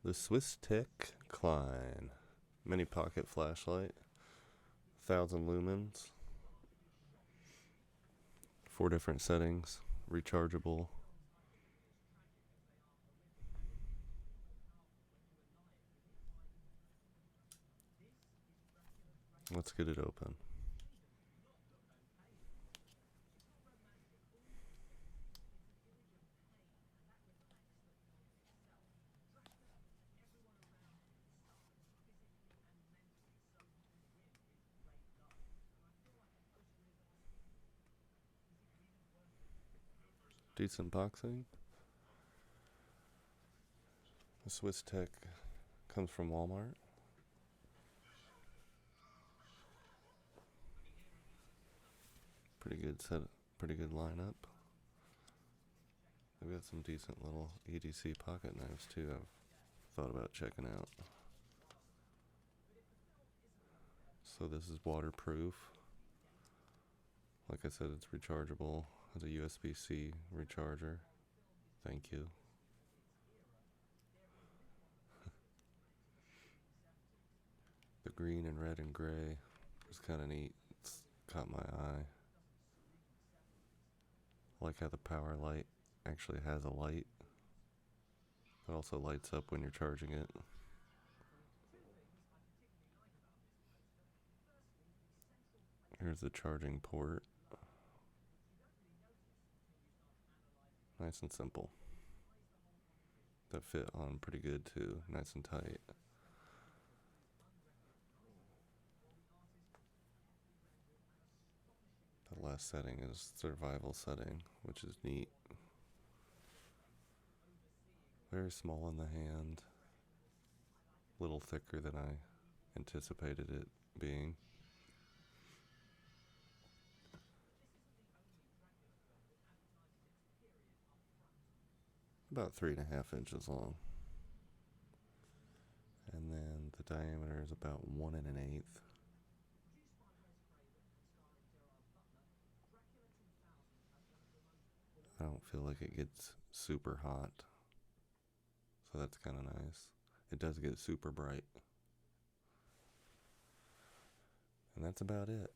The Swiss Tech Kleine mini pocket flashlight, 1000 lumens, 4 different settings, rechargeable. Let's get it open. Decent boxing. The Swiss Tech comes from Walmart. Pretty good set, pretty good lineup. They've got some decent little EDC pocket knives too. I've thought about checking out. So this is waterproof. Like I said, it's rechargeable. Has a USB-C recharger. Thank you. The green and red and gray is kind of neat. It's caught my eye. I like how the power light actually has a light. It also lights up when you're charging it. Here's the charging port. Nice and simple. That fit on pretty good too. Nice and tight. The last setting is survival setting, which is neat. Very small in the hand. A little thicker than I anticipated it being. About 3.5 inches long. And then the diameter is about 1 1/8. I don't feel like it gets super hot, so that's kind of nice. It does get super bright. And that's about it.